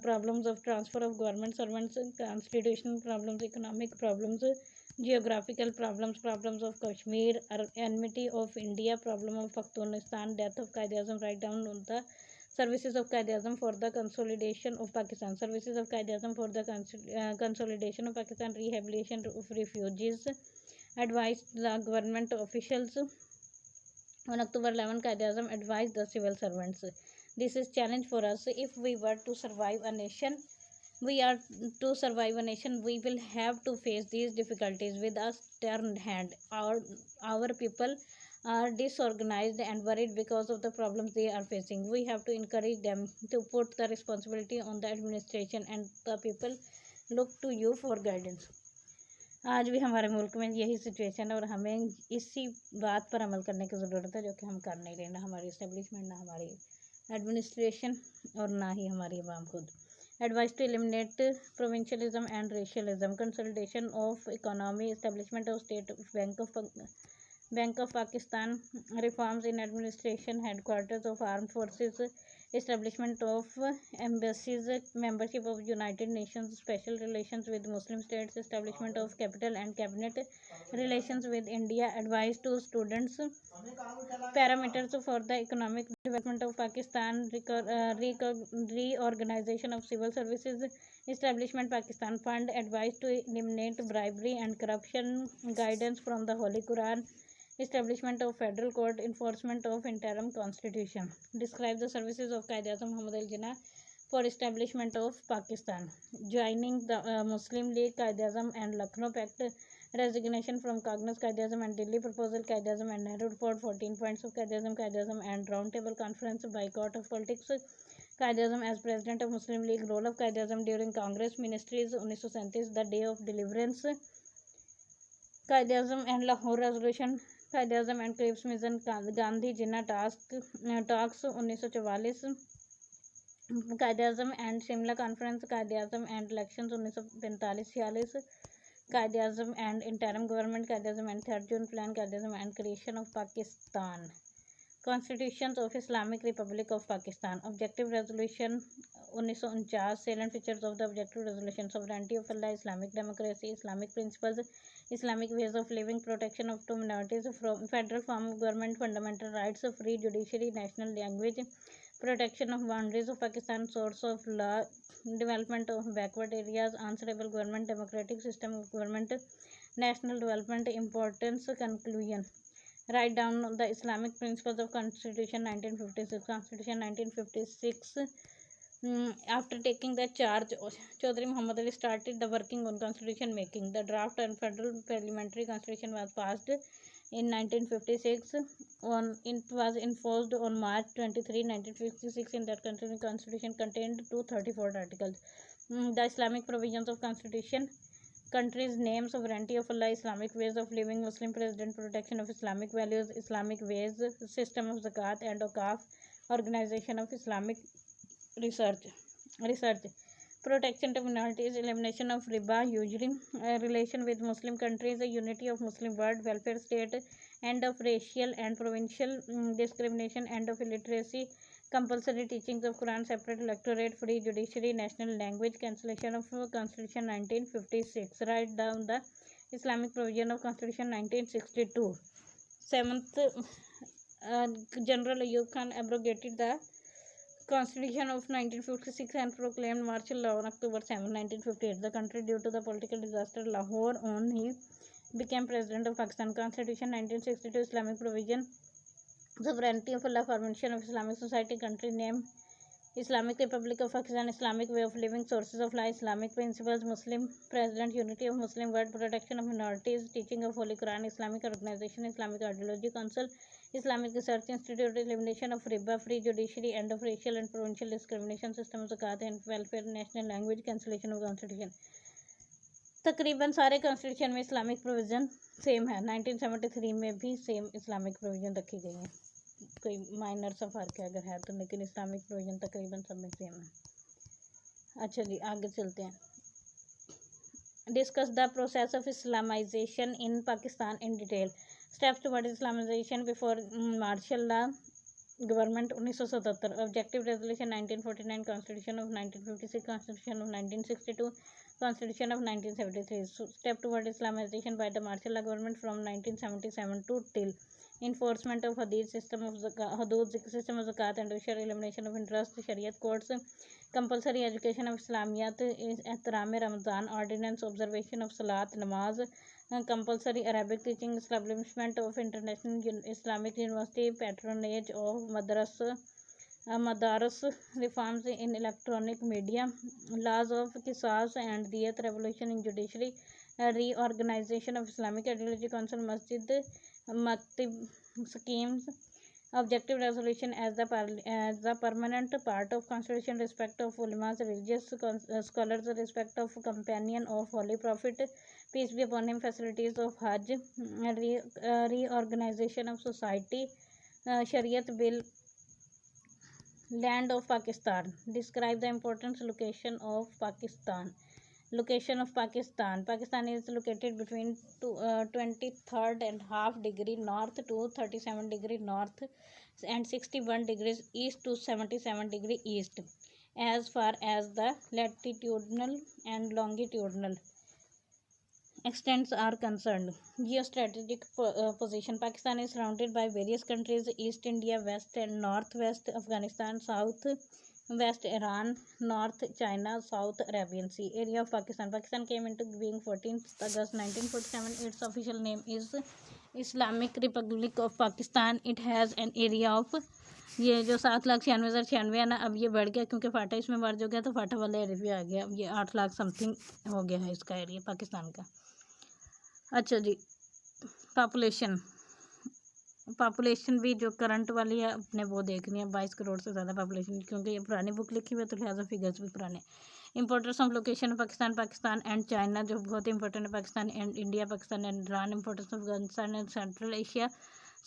problems of transfer of government servants, constitutional problems, economic problems, geographical problems, problems of Kashmir, enmity of India, problem of Pakhtunistan, death of Qaid-e-Azam, write down on the services of Qaid-e-Azam for the consolidation of Pakistan, services of Qaid-e-Azam for the consolidation of Pakistan, rehabilitation of refugees, advised the government officials. On October 11, Qaid-e-Azam advised the civil servants. This is challenge for us. If we were to survive a nation, we will have to face these difficulties with a stern hand. Our people are disorganized and worried because of the problems they are facing. We have to encourage them to put the responsibility on the administration, and the people look to you for guidance. आज भी हमारे मुल्क में यही situation है और हमें इसी बात पर अमल करने की ज़रूरत है, जो कि हम कर नहीं रहे, ना हमारी इस्टेब्लिशमेंट, ना हमारी एडमिनिस्ट्रेशन और ना ही हमारी आवाम खुद. Advice to eliminate provincialism and racialism, consolidation of economy, establishment of state Bank of Pakistan, reforms in administration, headquarters of armed forces, establishment of embassies, membership of United Nations, special relations with Muslim states, establishment of capital and cabinet relations with India, advice to students, parameters for the economic development of Pakistan, reorganization of civil services, establishment Pakistan Fund, advice to eliminate bribery and corruption, guidance from the Holy Quran, establishment of federal court, enforcement of interim constitution. Describe the services of Qaid-e-Azam Muhammad al-Jinnah for establishment of Pakistan. Joining the Muslim League, Qaid-e-Azam and Lucknow Pact, resignation from Congress, Qaid-e-Azam and Delhi proposal, Qaid-e-Azam and Nehru report, 14 points of Qaid-e-Azam and round table conference, boycott of politics, Qaid-e-Azam as president of Muslim League, role of Qaid-e-Azam during Congress ministries, 1937, the day of deliverance, Qaid-e-Azam and Lahore resolution, Qaid-e-Azam and Cripes mission, Gandhi Jinnah talks, 1944, Qaid-e-Azam and Shimla conference, Qaid-e-Azam and elections, 1945-46, Qaid-e-Azam and interim government, Qaid-e-Azam and 3rd June plan, Qaid-e-Azam and creation of Pakistan. Constitutions of Islamic Republic of Pakistan. Objective Resolution 1949. Salient features of the Objective Resolution: sovereignty of Allah, Islamic democracy, Islamic principles, Islamic ways of living, protection of two minorities, from federal form of government, fundamental rights, free judiciary, national language, protection of boundaries of Pakistan, source of law, development of backward areas, answerable government, democratic system of government, national development, importance, conclusion. Write down the Islamic principles of Constitution 1956. Constitution 1956. After taking the charge, Chaudhry Muhammad Ali started the working on constitution making. The draft and federal parliamentary constitution was passed in 1956. It was enforced on March 23, 1956. In that country, the constitution contained 234 articles. The Islamic provisions of constitution: country's name, sovereignty of Allah, Islamic ways of living, Muslim president, protection of Islamic values, Islamic ways, system of zakat and okaf, organization of Islamic research, protection to minorities, elimination of riba, usury, relation with Muslim countries, unity of Muslim world, welfare state, end of racial and provincial discrimination, end of illiteracy, compulsory teachings of Quran, separate electorate, free judiciary, national language, cancellation of Constitution 1956. Write down the Islamic provision of Constitution 1962. 7th, General Ayub Khan abrogated the Constitution of 1956 and proclaimed martial law on October 7, 1958. The country, due to the political disaster Lahore on, he became President of Pakistan. Constitution 1962. Islamic provision: sovereignty of Allah, formation of Islamic society, country name Islamic Republic of Pakistan, Islamic way of living, sources of life, Islamic principles, Muslim president, unity of Muslim world, protection of minorities, teaching of Holy Quran, Islamic organization, Islamic ideology council, Islamic research institute, elimination of riba, free judiciary, end of racial and provincial discrimination, system of zakat and welfare, national language, cancellation of constitution. तकरीबन सारे constitution में Islamic provision same है. 1973 में भी same Islamic provision रखी गई हैं. कोई माइनर सा फ़र्क है अगर है तो, लेकिन इस्लामिक प्रोविज़न तकरीबन सब में सेम है. अच्छा जी, आगे चलते हैं. Discuss the process of Islamization in Pakistan in detail. Steps toward Islamization before martial law government 1977. Objective resolution 1949, constitution of 1956, constitution of 1962, Constitution of 1973. Step toward Islamization by the martial law government from 1977 to till. Enforcement of Hadith system of zakat and usher, elimination of interest, Shariat courts, compulsory education of Islamiyat, Ehtaram Ramadan, ordinance, observation of Salat, Namaz, compulsory Arabic teaching, establishment of International Islamic University, patronage of Madaras, reforms in electronic media, laws of Qisas and Diyat, revolution in judiciary, reorganization of Islamic Ideology Council, Masjid, Maktib schemes. Objective resolution: as the permanent part of Constitution, respect of ulemas, religious scholars, respect of companion of Holy Prophet, peace be upon him, facilities of Hajj, reorganization of society, Shariat bill, land of Pakistan. Describe the important location of Pakistan. Location of Pakistan. Pakistan is located between 23rd and half degree north to 37 degree north and 61 degrees east to 77 degree east, as far as the latitudinal and longitudinal extents are concerned. Geostrategic position. Pakistan is surrounded by various countries: East India, West and Northwest Afghanistan, South West Iran, North China, South Arabian Sea. Area of Pakistan. Pakistan came into being 14th August 1947. Its official name is Islamic Republic of Pakistan. It has an area of, ये जो 7,96,096 है ना, अब ये बढ़ गया क्योंकि फाटा इसमें मर्ज हो गया तो फाटा वाला एरिया आ गया. अब ये 8 लाख समथिंग हो गया है इसका एरिया पाकिस्तान का. अच्छा जी, पॉपुलेशन भी जो करंट वाली है अपने वो देखनी है. 22 करोड़ से ज़्यादा पॉपुलेशन, क्योंकि ये पुरानी बुक लिखी हुई है तो लिहाजा फिगर्स भी पुराने. Importance of location Pakistan and China, जो बहुत इंपॉर्टेंट है. Pakistan and India, Pakistan and Iran. Importance of Afghanistan and central Asia.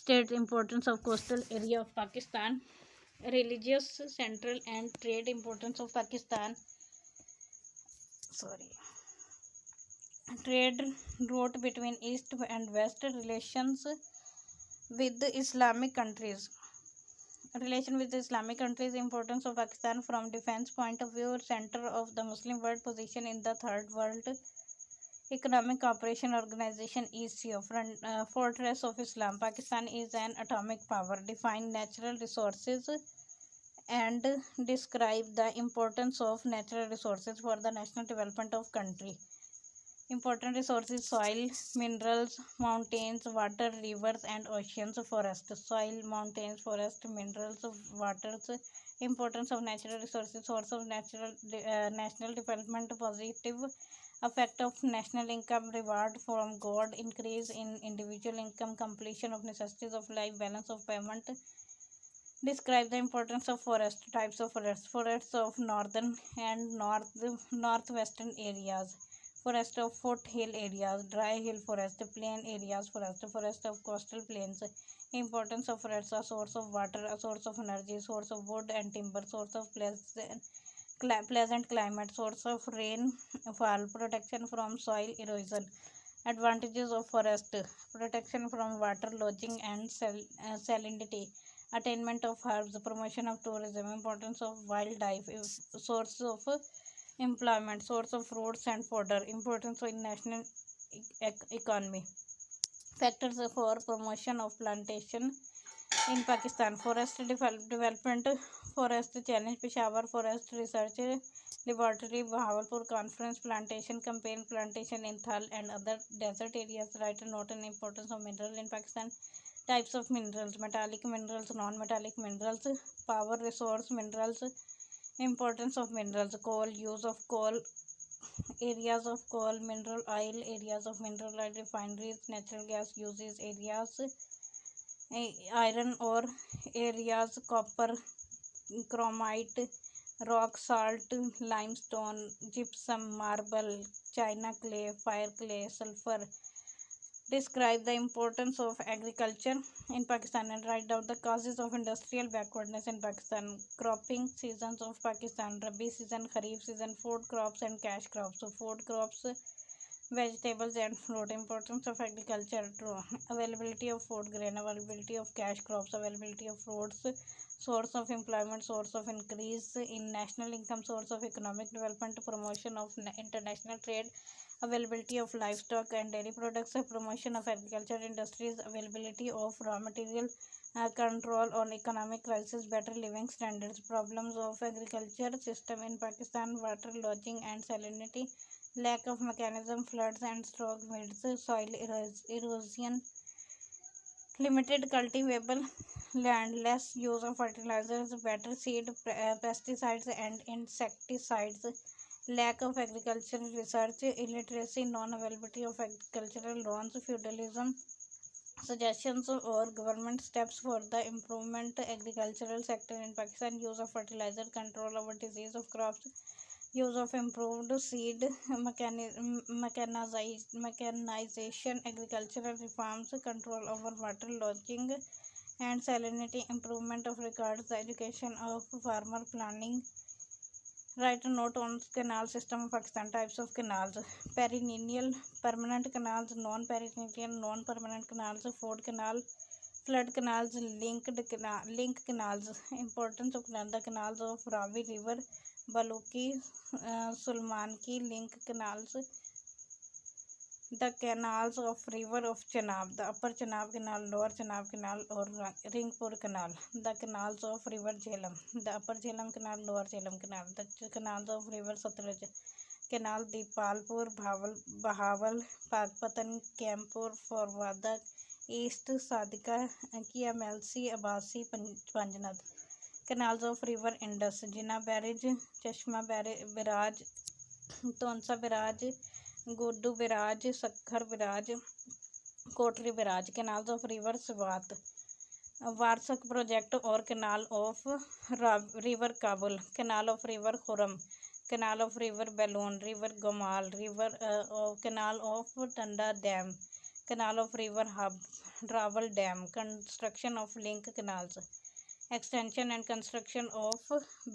State importance of coastal area of Pakistan. Religious, central and trade importance of Pakistan. Trade route between East and West, relations with the Islamic countries. Relation with the Islamic countries, importance of Pakistan from defense point of view, center of the Muslim world, position in the third world, economic cooperation organization, ECO, fortress of Islam. Pakistan is an atomic power. Define natural resources and describe the importance of natural resources for the national development of country. Important resources: soil, minerals, mountains, water, rivers and oceans, forest. Soil, mountains, forest, minerals, waters. Importance of natural resources: source of national development, positive effect of national income, reward from God, increase in individual income, completion of necessities of life, balance of payment. Describe the importance of forest. Types of forests: forests of northern and northwestern areas, forest of foothill areas, dry hill forest, plain areas forest, forest of coastal plains. Importance of forests: a source of water, a source of energy, source of wood and timber, source of pleasant climate, source of rainfall, protection from soil erosion. Advantages of forest: protection from water lodging and salinity, attainment of herbs, promotion of tourism. Importance of wildlife, source of employment, source of fruits and fodder. Importance of national economy. Factors for promotion of plantation in Pakistan. Forest development, forest challenge, Peshawar Forest Research Laboratory, Bahawalpur Conference, plantation campaign, plantation in Thal and other desert areas. Write a note on importance of mineral in Pakistan. Types of minerals: metallic minerals, non-metallic minerals, power resource minerals. Importance of minerals: coal, use of coal, areas of coal, mineral oil, areas of mineral oil refineries, natural gas uses areas, iron ore areas, copper, chromite, rock salt, limestone, gypsum, marble, china clay, fire clay, sulfur. Describe the importance of agriculture in Pakistan and write down the causes of industrial backwardness in Pakistan. Cropping seasons of Pakistan: Rabi season, Kharif season, food crops and cash crops. So food crops, vegetables and fruit. Importance of agriculture: availability of food grain, availability of cash crops, availability of fruits, source of employment, source of increase in national income, source of economic development, promotion of international trade, availability of livestock and dairy products, promotion of agriculture industries, availability of raw material, control on economic crisis, better living standards. Problems of agriculture system in Pakistan: water lodging and salinity, lack of mechanism, floods and strong winds, soil erosion, limited cultivable land, less use of fertilizers, better seed, pesticides and insecticides, lack of agricultural research, illiteracy, non-availability of agricultural loans, feudalism. Suggestions or government steps for the improvement agricultural sector in Pakistan: use of fertilizer, control over disease of crops, use of improved seed, mechanization, agricultural reforms, control over water lodging and salinity, improvement of records, the education of farmer, planning. Write a note on canal system of Pakistan. Types of canals: perennial, permanent canals, non-perennial, non-permanent canals, ford canal, flood canals, link canals. Importance of the canals of Ravi River, Baluki, Sulmanki link canals, the canals of river of Chenab, the upper Chenab canal, lower Chenab canal or Ringpur canal, the canals of river Jhelum, the upper Jhelum canal, lower Jhelum canal, the canals of river Satluj canal, Dipalpur, Bahawal, Pakpatan, Kampur, Forwada, East Sadika, KMLC, Abasi, Panjnad. Canals of river Indus, Jinnah barrage, Chashma barrage, Tonsa barrage, Godu barrage, Sakhar barrage, Kotri barrage. Canals of river Swat, Varsak project or canal of river Kabul, canal of river Khurram, canal of river Balloon, river Gomal, canal of Tanda Dam, canal of river Hub, Draval Dam. Construction of link canals, extension and construction of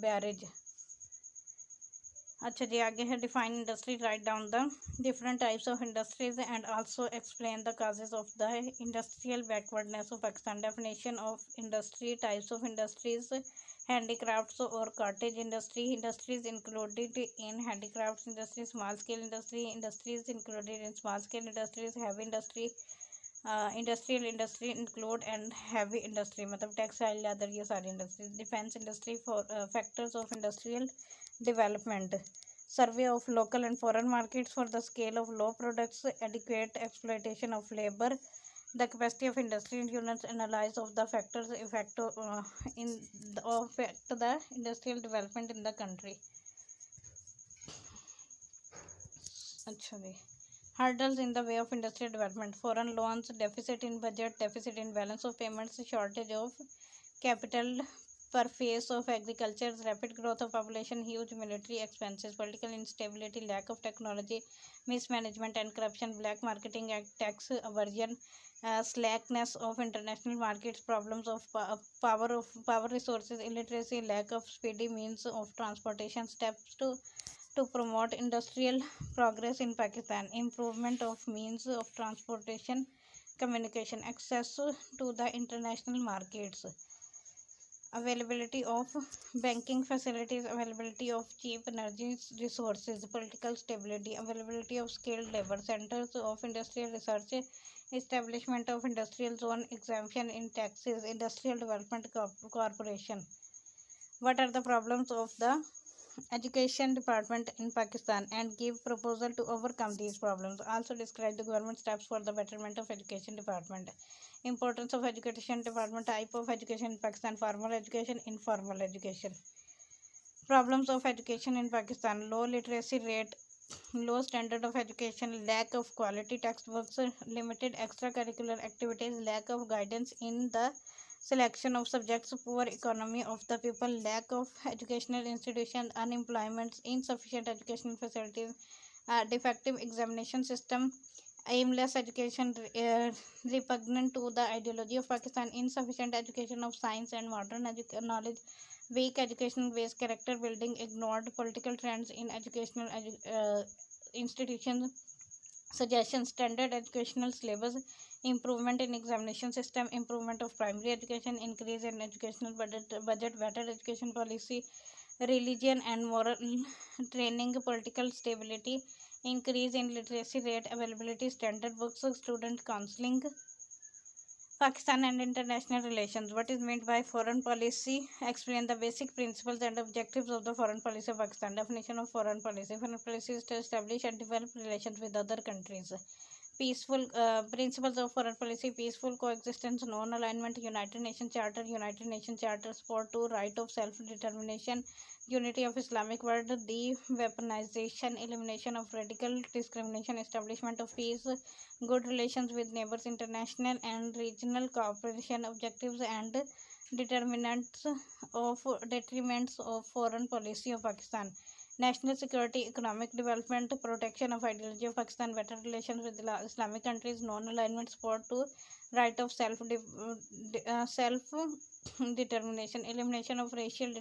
barrage. अच्छा जी, आगे है define industry, write down the different types of industries and also explain the causes of the industrial backwardness of Pakistan. Definition of industry, types of industries, handicrafts or cottage industry. Industries included in handicrafts industry, small scale industry. Industries included in small scale industries, heavy industry. Industrial industry include and heavy industry मतलब textile leather ये सारी industry. Defence industry for factors of industrial development. Survey of local and foreign markets for the scale of low products, adequate exploitation of labor, the capacity of industry units, analyze of the factors effect in the, affect the industrial development in the country. अच्छा जी, hurdles in the way of industrial development. Foreign loans, deficit in budget, deficit in balance of payments, shortage of capital per phase of agriculture, rapid growth of population, huge military expenses, political instability, lack of technology, mismanagement and corruption, black marketing act, tax aversion, slackness of international markets, problems of power resources, illiteracy, lack of speedy means of transportation. Steps to promote industrial progress in Pakistan, improvement of means of transportation, communication, access to the international markets, availability of banking facilities, availability of cheap energy resources, political stability, availability of skilled labor, centers of industrial research, establishment of industrial zone, exemption in taxes, industrial development corporation. What are the problems of the education department in Pakistan and give proposal to overcome these problems. Also describe the government steps for the betterment of education department. Importance of education department, type of education in Pakistan, formal education, informal education. Problems of education in Pakistan, low literacy rate, low standard of education, lack of quality textbooks, limited extracurricular activities, lack of guidance in the selection of subjects, poor economy of the people, lack of educational institutions, unemployment, insufficient educational facilities, defective examination system, aimless education, repugnant to the ideology of Pakistan, insufficient education of science and modern knowledge, weak educational based character building, ignored political trends in educational institutions, suggestions, standard educational syllabus, improvement in examination system, improvement of primary education, increase in educational budget, better education policy, religion and moral training, political stability, increase in literacy rate, availability, standard books, student counseling. Pakistan and international relations. What is meant by foreign policy? Explain the basic principles and objectives of the foreign policy of Pakistan. Definition of foreign policy. Foreign policy is to establish and develop relations with other countries. Peaceful principles of foreign policy: peaceful coexistence, non-alignment, United Nations Charter, support to right of self-determination, unity of Islamic world, de-weaponization, elimination of radical discrimination, establishment of peace, good relations with neighbors, international and regional cooperation, objectives and detriments of foreign policy of Pakistan. National security, economic development, protection of ideology of Pakistan, better relations with Islamic countries, non-alignment, support to right of self determination, elimination of racial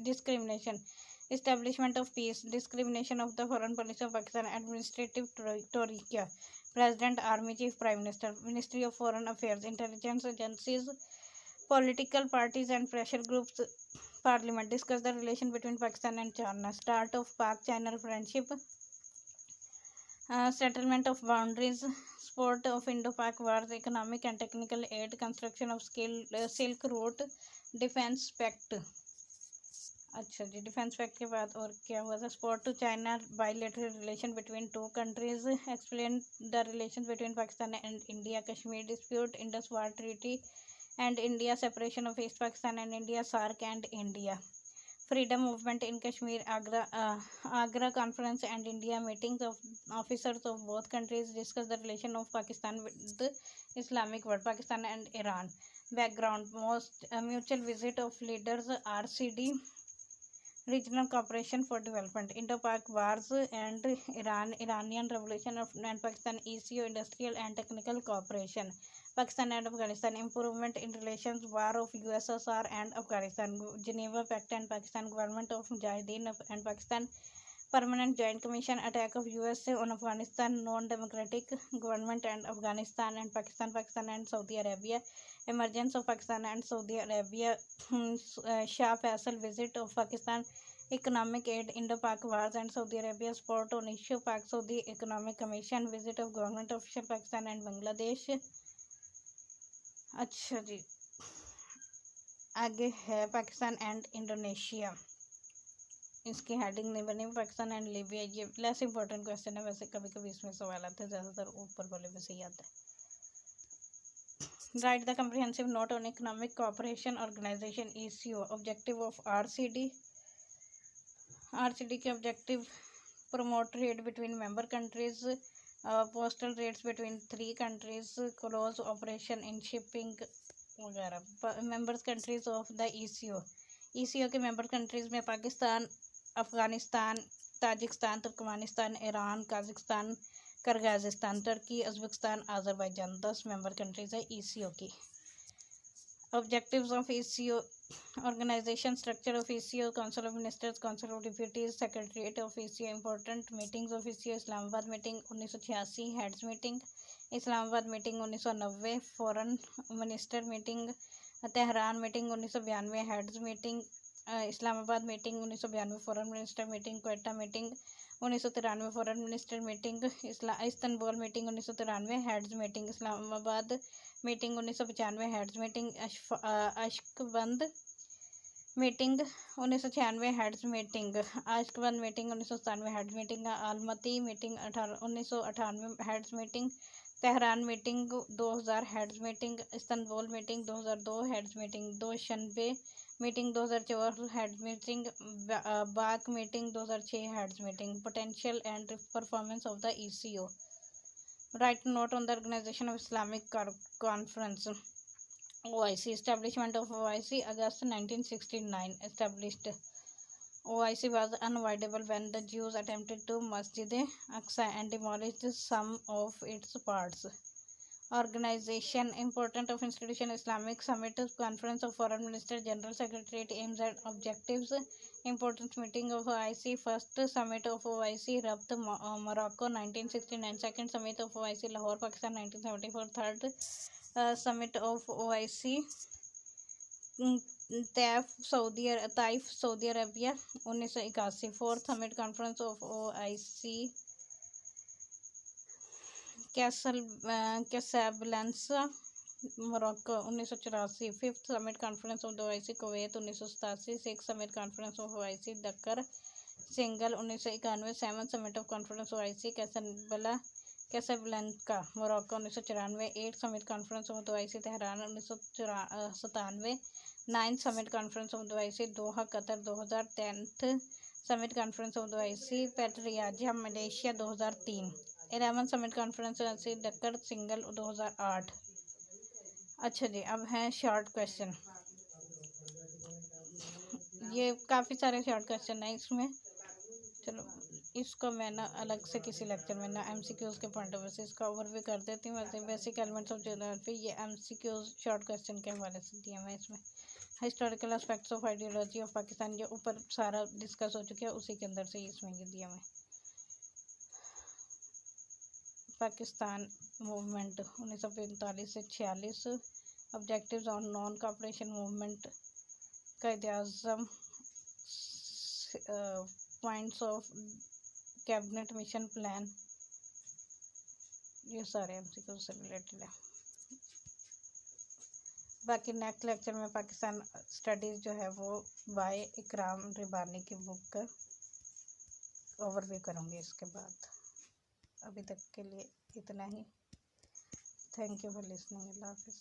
discrimination, establishment of peace, discrimination of the foreign policy of Pakistan, administrative Torika, President, Army Chief, Prime Minister, Ministry of Foreign Affairs, intelligence agencies, political parties and pressure groups, Parliament. Discuss the relation between Pakistan and China. Start of Pak-China friendship. Settlement of boundaries. Support of Indo-Pak wars. Economic and technical aid. Construction of Silk Route. Defense Pact. अच्छा जी, defence pact के बाद और क्या हुआ था? Support to China, bilateral relation between two countries, explain the relation between Pakistan and India, Kashmir dispute, Indus water treaty and India, separation of East Pakistan and India, SARC and India, freedom movement in Kashmir, Agra conference and India, meetings of officers of both countries, discuss the relation of Pakistan with the Islamic world, Pakistan and Iran. Background: most mutual visit of leaders, RCD Regional cooperation for development, Indo-Pak wars and Iranian revolution and Pakistan ECO, industrial and technical cooperation. Pakistan and Afghanistan, improvement in relations, war of USSR and Afghanistan. Geneva Pact and Pakistan, government of Mujahideen and Pakistan. Permanent Joint Commission, attack of USA on Afghanistan, non-democratic government and Afghanistan and Pakistan, Pakistan and Saudi Arabia. Emergence of Pakistan and Saudi Arabia. Shah Faisal visit of Pakistan. Economic aid, Indo-Pak wars and Saudi Arabia support on issue. Pak-Saudi Economic Commission, visit of government official Pakistan and Bangladesh. अच्छा जी, आगे है Pakistan and Indonesia, इसकी heading नहीं बनी। Pakistan and Libya, ये less important question है, वैसे कभी कभी इसमें सवाल आते हैं, ज़्यादातर ऊपर वाले में से ही आता है। Write the comprehensive note on economic cooperation organisation ECO, objective of RCD के objective, promote trade between member countries, postal rates between 3 countries, close operation in shipping वगैरह। Members countries of the ECO के member countries में Pakistan, Afghanistan, Tajikistan, Turkmenistan, Iran, Kazakhstan, Kyrgyzstan, तुर्की, Uzbekistan, Azerbaijan 10 member countries है ECO की। Objectives of ECO, organisation, structure of ECO, council of ministers, council of डिप्यूटीज, secretariat of ECO, important meetings of ECO, Islamabad meeting 1986, heads meeting, Islamabad meeting 1990, foreign minister meeting, Tehran meeting 1992, heads meeting, Islamabad meeting 1992, foreign minister meeting, Quetta meeting 1993, foreign minister meeting, Istanbul meeting 1993, heads meeting, Islamabad meeting 1995, heads meeting, Ashgabat meeting 1996, heads meeting, Ashgabat meeting 1997, heads meeting, Almaty meeting 1998, heads meeting, Tehran meeting 2000, heads meeting, Istanbul meeting 2002, heads meeting, Dushanbe meeting 2004, heads meeting, Baku meeting 2006, heads meeting. Potential and performance of the ECO, write note on the organisation of Islamic conference OIC, establishment of OIC August 1969, established. OIC was unavoidable when the Jews attempted to Masjid Aqsa and demolished some of its parts. Organization, important of institution, Islamic Summit, Conference of Foreign Minister, General Secretariat, aims at objectives, important meeting of OIC, first summit of OIC, Rabat, Morocco 1969, second summit of OIC, Lahore, Pakistan 1974, third summit of OIC, Taif, Saudi Arabia 1981, fourth summit conference of OIC, Casablanca, Morocco 1984, fifth summit conference of the OIC, Kuwait 1987, sixth summit conference of OIC, Dakar, Senegal 1991, seventh summit of conference of OIC, Casablanca, Morocco 1994, eighth summit conference of the OIC, Tehran 1997, ninth summit conference of the OIC, Doha, Qatar 2000, 10th summit conference of the OIC, Pattaya, Malaysia 2003, 11th summit conference से डक्कर single 2008। अच्छा जी, अब हैं short question. ये काफ़ी सारे short question हैं इसमें, चलो इसको मैं ना अलग से किसी लेक्चर में ना MCQs के पॉइंट ऑफ व्यू से इसका ओवरव्यू कर देती हूँ। वैसे बेसिक एलिमेंट्स ऑफ ज्योग्राफी ये MCQs शॉर्ट क्वेश्चन के हवाले से दिया हुआ है। इसमें historical aspects of ideology of Pakistan, जो ऊपर सारा डिस्कस हो चुका है, उसी के अंदर से इसमें ये दिया हुआ है। पाकिस्तान मूवमेंट 1945 से 46, objectives on non cooperation movement, Quaid-e-Azam, points of cabinet mission plan, ये सारे MCQ से रिलेटेड है। बाकी नेक्स्ट लेक्चर में पाकिस्तान स्टडीज़ जो है वो बाय इकराम रिबानी की बुक का ओवरव्यू करूँगी इसके बाद। अभी तक के लिए इतना ही। Thank you for listening. अल्लाह हाफ़िज़।